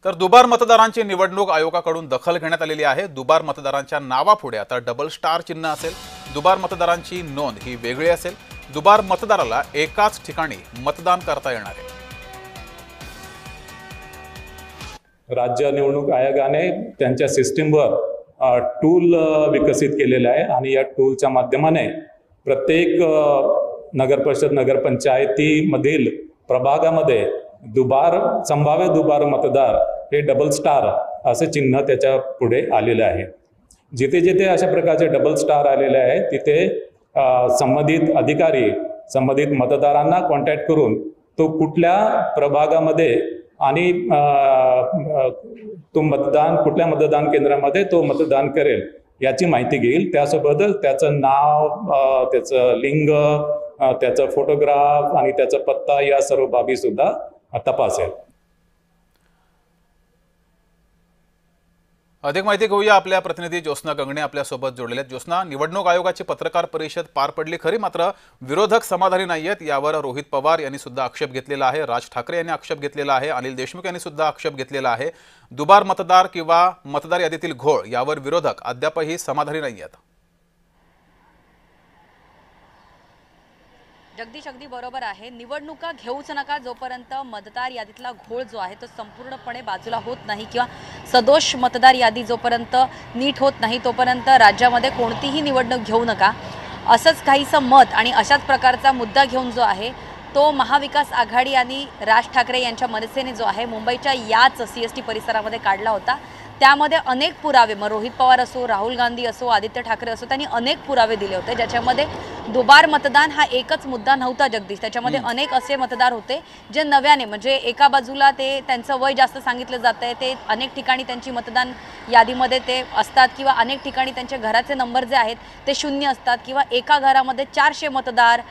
तर दुबार मतदारांची निवडणूक आयोगाकडून दखल घेण्यात आलेली आहे। दुबार मतदारांच्या नावापुढे आता डबल स्टार चिन्ह असेल। दुबार मतदारांची नोंद ही वेगळी असेल। दुबार मतदाराला एकाच ठिकाणी मतदान करता येणार आहे। राज्य निवडणूक आयोगाने त्यांच्या सिस्टीमवर टूल विकसित केलेला आहे आणि या टूलच्या माध्यमाने प्रत्येक नगर परिषद नगरपंचायतीमधील प्रभागामध्ये संभाव्य दुबार मतदार हे डबल स्टार असे चिन्ह त्याच्या पुढे आलेले आहे। जिथे जिथे अशा प्रकारचे डबल स्टार आलेले आहे तिथे संबंधित अधिकारी संबंधित मतदारांना कॉन्टॅक्ट करून तो कुठल्या प्रभागामध्ये आणि तो कुठल्या मतदान केंद्रामध्ये तो मतदान करेल याची माहिती घेईल। त्यासोबतच त्याचं नाव, त्याचं लिंग, त्याचा फोटोग्राफ आणि त्याचा पत्ता या सर्व बाबी सुद्धा तपासेल। अधिक माहिती घेऊया, आपल्या प्रतिनिधी ज्योत्स्ना गंगणे आपल्या सोबत जोडलेले आहेत। ज्योत्स्ना, निवडणूक आयोगाची पत्रकार परिषद पार पडली खरी, मात्र विरोधक समाधानी नाहीयेत। यावर रोहित पवार यांनी सुद्धा आक्षेप घेतलेला आहे, राज ठाकरे यांनी आक्षेप घेतलेला आहे, अनिल देशमुख यांनी सुद्धा आक्षेप घेतलेला आहे। दुबार मतदार किंवा मतदार यादीतील घोळ यावर विरोधक अद्यापही समाधानी नाहीयेत। जगदीश, अगदी बरोबर आहे। निवडणुका घेऊच नका जोपर्यंत मतदार यादीतला घोळ जो आहे तो संपूर्णपणे बाजूला होत नाही किंवा सदोष मतदार यादी जोपर्यंत नीट होत नाही तोपर्यंत राज्यामध्ये कोणतीही निवडणूक घेऊ नका, असंच काहीसं मत आणि अशाच प्रकारचा मुद्दा घेऊन जो आहे तो महाविकास आघाडी आणि राज ठाकरे यांच्या मनसेने जो आहे मुंबईच्या याच CST परिसरामध्ये काढला होता। त्यामध्ये अनेक पुरावे, मग रोहित पवार असो, राहुल गांधी असो, आदित्य ठाकरे असो, त्यांनी अनेक पुरावे दिले होते ज्याच्यामध्ये दुबार मतदान हा एकच मुद्दा नव्हता जगदीश। त्याच्यामध्ये अनेक असे मतदार होते जे नव्याने, म्हणजे एका बाजूला ते त्यांचं वय जास्त सांगितलं जात आहे, ते अनेक ठिकाणी त्यांची मतदान यादीमध्ये ते असतात किंवा अनेक ठिकाणी त्यांचे घराचे नंबर जे आहेत ते शून्य असतात किंवा एका घरामध्ये 400 मतदार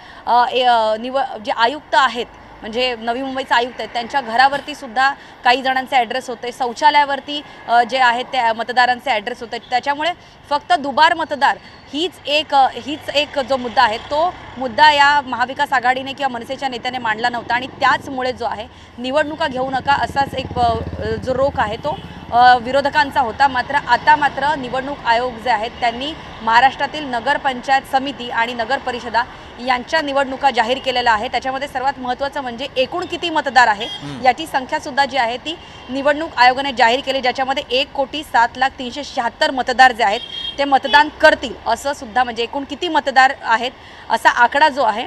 जे आयुक्त आहेत, म्हणजे नवी मुंबईचे आयुक्त आहेत, त्यांच्या घरावरती सुद्धा काही जणांचे ॲड्रेस होते, शौचालयावरती जे आहेत त्या मतदारांचे ॲड्रेस होते। त्याच्यामुळे फक्त दुबार मतदार हीच एक जो मुद्दा आहे तो मुद्दा या महाविकास आघाडीने किंवा मनसेच्या नेत्याने मांडला नव्हता आणि त्याचमुळे जो आहे निवडणुका घेऊ नका असाच एक जो रोख आहे तो विरोधकांचा होता। मात्र निवडणूक आयोग जे आहेत त्यांनी महाराष्ट्रातील नगरपंचायत समिती आणि नगर परिषदा यांच्या निवडणुका जाहीर केलेल्या आहे। त्याच्यामध्ये सर्वात महत्त्वाचं म्हणजे एकूण किती मतदार आहे याची संख्या सुद्धा जी आहे ती निवडणूक आयोगाने जाहीर केली, ज्याच्यामध्ये 1,07,376 मतदार जे आहेत ते मतदान करतील असं सुद्धा, म्हणजे एकूण किती मतदार आहेत असा आकडा जो आहे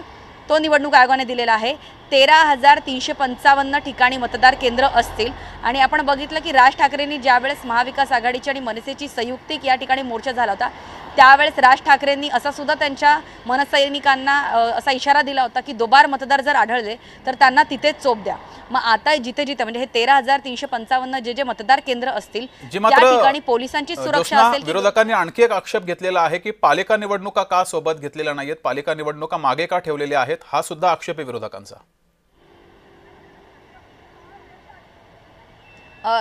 तो निवडणूक आयोगाने दिलेला आहे। 13,355 ठिकाणी मतदार केंद्र असतील आणि आपण बघितलं की राज ठाकरेंनी ज्यावेळेस महाविकास आघाडीची आणि मनसेची संयुक्तिक या ठिकाणी मोर्चा झाला होता त्यावेळेस राज ठाकरेंनी असा सुद्धा त्यांच्या मनसैनिकांना असा इशारा दिला होता की दुबार मतदार जर आढळले तर त्यांना तिथेच चोप द्या। मग आता जिथे म्हणजे हे 13,355 जे मतदार केंद्र असतील त्या ठिकाणी पोलिसांची सुरक्षा असेल। विरोधकांनी आणखी एक आक्षेप घेतलेला आहे की पालिका निवडणुका का सोबत घेतलेल्या नाहीयेत, पालिका निवडणुका मागे का ठेवलेल्या आहेत, हा सुद्धा आक्षेप आहे विरोधकांचा।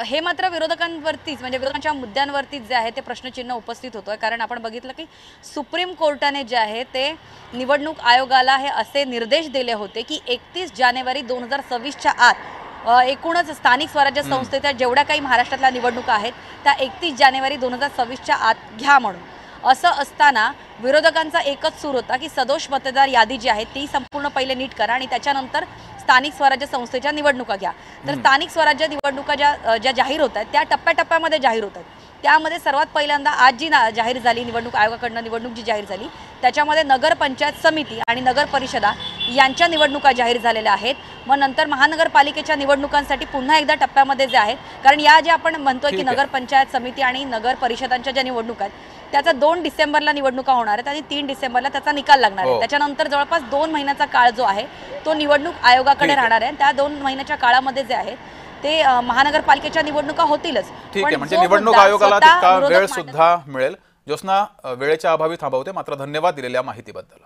हे मात्र विरोधकांवरतीच, म्हणजे विरोधकांच्या मुद्द्यांवरतीच जे आहे ते प्रश्नचिन्ह उपस्थित होतोय, कारण आपण बघितलं की सुप्रीम कोर्टाने जे आहे ते निवडणूक आयोगाला हे असे निर्देश दिले होते की 31 जानेवारी 2026च्या आत एकूणच स्थानिक स्वराज्य संस्थेच्या जेवढ्या काही महाराष्ट्रातल्या निवडणुका आहेत त्या 31 जानेवारी 2026च्या आत घ्या म्हणून। असं असताना विरोधकांचा एकच सूर होता की सदोष मतदार यादी जी आहे ती संपूर्ण पहिले नीट करा आणि त्याच्यानंतर स्थानिक स्वराज्य संस्थेच्या निवडणुका घ्या। तर स्थानिक स्वराज्य निवडणुका ज्या जाहीर होत आहेत त्या टप्प्याटप्प्यामध्ये जाहीर होत आहेत। त्यामध्ये सर्वात पहिल्यांदा आज जी जाहीर झाली निवडणूक आयोगाकडनं निवडणूक जी जाहीर झाली त्याच्यामध्ये नगरपंचायत समिती आणि नगर परिषदा यांच्या निवडणुका जाहीर झालेल्या आहेत। मग नंतर महानगरपालिकेच्या निवडणुकांसाठी पुन्हा एकदा टप्प्यामध्ये जे आहेत, कारण या जे आपण म्हणतोय की नगरपंचायत समिती आणि नगर परिषदांच्या ज्या निवडणुका आहेत त्याचा 2 डिसेंबरला निवडणुका होणार आहेत आणि 3 डिसेंबरला त्याचा निकाल लागणार आहे। त्याच्यानंतर जवळपास 2 महिन्याचा काळ जो आहे तो निवडणूक आयोगाकडे राहणार आहे। त्या 2 महिन्याच्या काळामध्ये जे आहे ते महानगरपालिकेच्या निवडणुका होतीलच, पण म्हणजे निवडणूक आयोगाला तितका वेळ सुद्धा मिळेल। ज्योत्स्ना, वेळेच्या अभावी थांबवते, मात्र धन्यवाद दिलेल्या माहितीबद्दल।